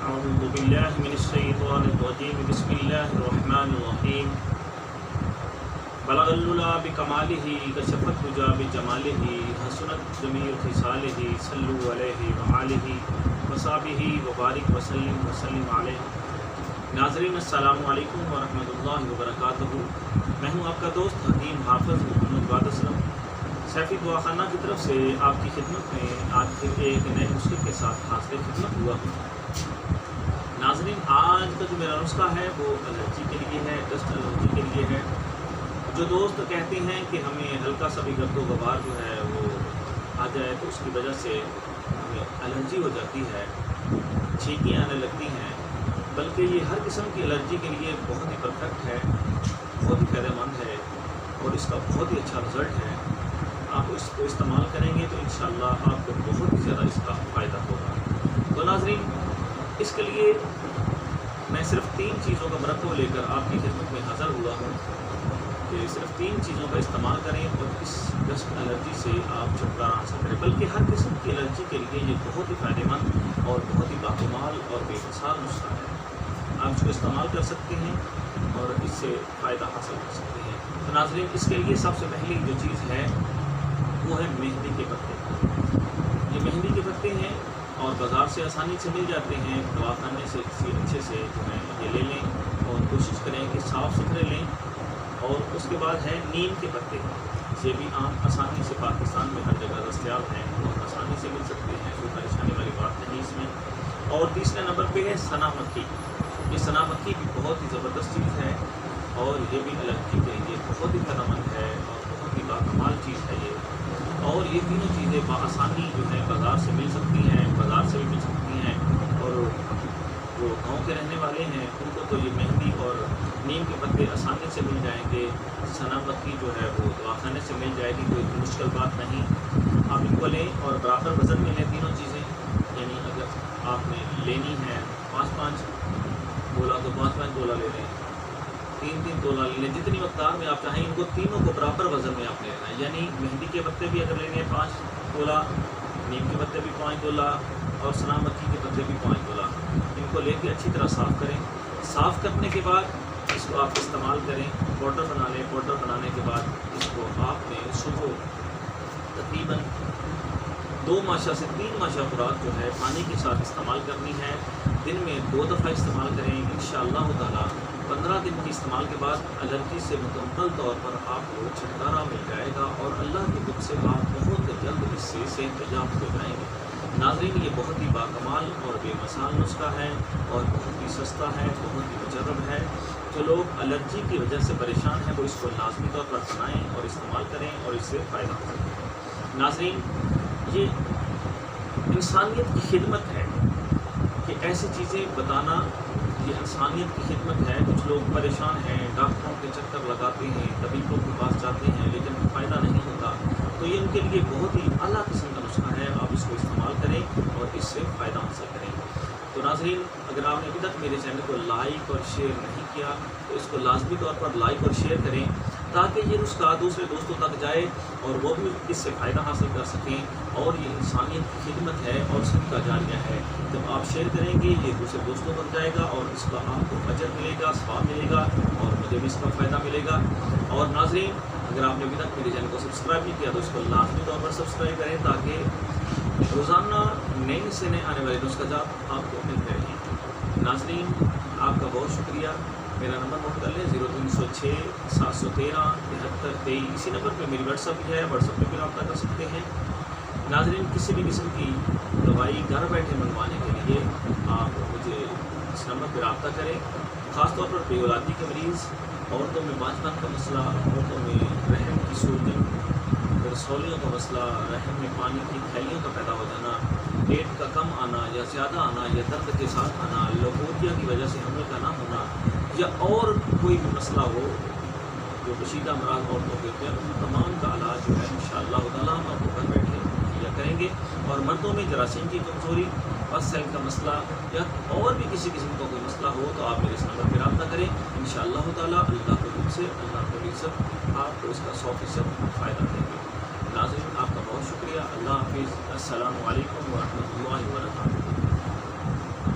أعوذ بالله من الشيطان الرجيم بسم الله الرحمن الرحيم بلغ العلا بكماله كشف الدجى بجماله حسنت جميع خصاله صلوا عليه وآله وصحبه وبارك وسلم علیہ۔ ناظرین السلام علیکم ورحمۃ اللہ وبرکاتہ۔ میں ہوں آپ کا دوست حکیم حافظ محمد واد اسلم سیفی دعا خانہ کی طرف سے آپ کی خدمت میں آج پھر ایک نئے نسخے کے ساتھ حاضر خدمت ہوا ہوں۔ ناظرین، آج کا جو میرا نسخہ ہے وہ الرجی کے لیے ہے، ڈسٹ الرجی کے لیے ہے۔ جو دوست کہتے ہیں کہ ہمیں ہلکا سا بھی گرد و غبار جو ہے وہ آ جائے تو اس کی وجہ سے ہمیں الرجی ہو جاتی ہے، چھینکیں آنے لگتی ہیں، بلکہ یہ ہر قسم کی الرجی کے لیے بہت ہی پرفیکٹ ہے، بہت ہی فائدہ مند ہے اور اس کا بہت ہی اچھا رزلٹ ہے۔ آپ اس کو استعمال کریں گے تو انشاءاللہ آپ کو بہت ہی زیادہ اس کا فائدہ ہوگا۔ تو ناظرین، اس کے لیے میں صرف 3 چیزوں کا مرتبہ لے کر آپ کی خدمت میں حاضر ہوا ہوں کہ صرف 3 چیزوں کا استعمال کریں اور اس ڈسٹ الرجی سے آپ چھٹکارا حاصل کریں، بلکہ ہر قسم کی الرجی کے لیے یہ بہت ہی فائدہ مند اور بہت ہی باکمال اور بے مثال نسخہ ہے۔ آپ اس کو استعمال کر سکتے ہیں اور اس سے فائدہ حاصل کر سکتے ہیں۔ تو ناظرین، اس کے لیے سب سے پہلی جو چیز ہے وہ ہے مہندی کے پتے۔ یہ مہندی کے پتے ہیں اور بازار سے آسانی سے مل جاتے ہیں۔ دواخانے سے کسی اچھے سے جو ہے یہ لے لیں اور کوشش کریں کہ صاف ستھرے لیں۔ اور اس کے بعد ہے نیم کے پتے، یہ بھی عام آسانی سے پاکستان میں ہر جگہ دستیاب ہیں اور آسانی سے مل سکتے ہیں، کوئی پریشانی والی بات نہیں اس میں۔ اور تیسرے نمبر پہ ہے سنا مکھی۔ یہ سنا مکھی بھی بہت ہی زبردست چیز ہے اور یہ بھی الرجی کے لیے بہت ہی فائدہ مند ہے اور بہت ہی باکمال چیز ہے یہ۔ اور یہ تینوں چیزیں بآسانی جو ہے بازار سے مل سکتی ہیں، بازار سے بھی مل سکتی ہیں، اور جو گاؤں کے رہنے والے ہیں ان کو تو یہ مہندی اور نیم کے پتے آسانی سے مل جائیں گے۔ سنا مکھی جو ہے وہ دواخانے سے مل جائے گی، کوئی مشکل بات نہیں۔ آپ ان کو لیں اور برابر وزن میں لیں تینوں چیزیں، یعنی اگر آپ نے لینی ہے 5-5 گولا تو 5-5 گولا لے لیں، 3-3 تولا لے لیں، جتنی مقدار میں آپ چاہیں ان کو تینوں کو برابر وزن میں آپ لینا ہے۔ یعنی مہندی کے پتے بھی اگر لینے ہیں 5 تولا، نیم کے پتے بھی 5 تولا اور سنا مکھی کے پتے بھی 5 تولا، ان کو لے کے اچھی طرح صاف کریں۔ صاف کرنے کے بعد اس کو آپ استعمال کریں، پاؤڈر بنا لیں۔ پاؤڈر بنانے کے بعد اس کو آپ نے صبح تقریباً 2 ماشا سے 3 ماشا خوراک جو ہے پانی کے ساتھ استعمال کرنی ہے۔ دن میں 2 دفعہ استعمال کریں انشاءاللہ تعالی۔ 15 دن کے استعمال کے بعد الرجی سے مکمل طور پر آپ کو چھٹکارا مل جائے گا اور اللہ کی طرف سے آپ بہت جلد اس سے نجات ہو جائیں گے۔ ناظرین، یہ بہت ہی باکمال اور بے مثال نسخہ ہے اور بہت ہی سستا ہے، بہت ہی مجرب ہے۔ جو لوگ الرجی کی وجہ سے پریشان ہیں وہ اس کو لازمی طور پر بنائیں اور استعمال کریں اور اس سے فائدہ حاصل کریں۔ ناظرین، یہ انسانیت کی خدمت ہے کہ ایسی چیزیں بتانا، یہ انسانیت کی خدمت ہے۔ کچھ لوگ پریشان ہیں، ڈاکٹروں کے چکر لگاتے ہیں، طبیبوں کے پاس جاتے ہیں لیکن فائدہ نہیں ہوتا، تو یہ ان کے لیے بہت ہی اعلیٰ قسم کا نسخہ ہے۔ آپ اس کو استعمال کریں اور اس سے فائدہ حاصل کریں۔ تو ناظرین، اگر آپ نے ابھی تک میرے چینل کو لائک اور شیئر نہیں کیا تو اس کو لازمی طور پر لائک اور شیئر کریں تاکہ یہ نسخہ دوسرے دوستوں تک جائے اور وہ بھی اس سے فائدہ حاصل کر سکیں۔ اور یہ انسانیت کی خدمت ہے اور صدقہ جاریہ ہے۔ جب آپ شیئر کریں گے یہ دوسرے دوستوں تک جائے گا اور اس کا آپ کو اجر ملے گا، ثواب ملے گا اور مجھے بھی اس کا فائدہ ملے گا۔ اور ناظرین، اگر آپ نے ابھی تک میرے چینل کو سبسکرائب نہیں کیا تو اس کو لازمی طور پر سبسکرائب کریں تاکہ روزانہ نئے سے نئے آنے والے نسخہ جات آپ کو ملتے رہیں۔ ناظرین، آپ کا بہت شکریہ۔ میرا نمبر نوٹ کر لیں 0306-713-7323۔ اسی نمبر پہ میری واٹس ایپ بھی ہے، واٹس ایپ پہ بھی رابطہ کر سکتے ہیں۔ ناظرین، کسی بھی قسم کی دوائی گھر بیٹھے منگوانے کے لیے آپ مجھے اس نمبر پہ رابطہ کریں۔ خاص طور پر بے اولادی کے مریض، عورتوں میں بانجپن کا مسئلہ، عورتوں میں رحم کی سوجن، رسولیوں کا مسئلہ، رحم میں پانی کی تھیلیوں کا پیدا ہو جانا، پیٹ کا کم آنا یا زیادہ آنا یا درد کے ساتھ آنا، لغوریہ کی وجہ سے حمل کا نہ ہونا، یا اور کوئی بھی مسئلہ ہو جو کشیدہ امراض عورتوں کے ہوتے ہیں، ان تمام کا علاج جو ہے انشاءاللہ تعالیٰ ہم آپ کو گھر بیٹھے مہیا کریں گے۔ اور مردوں میں جراثیم کی کمزوری، پس سیل کا مسئلہ یا اور بھی کسی قسم کا کوئی مسئلہ ہو تو آپ میرے اس نمبر پہ رابطہ کریں انشاءاللہ تعالیٰ۔ اللہ کے حکم سے اللہ کو عزت آپ کو اس کا 100% فائدہ دیں گے۔ ناظرین، آپ کا بہت شکریہ۔ اللہ حافظ۔ السلام علیکم ورحمۃ اللہ وبرکاتہ۔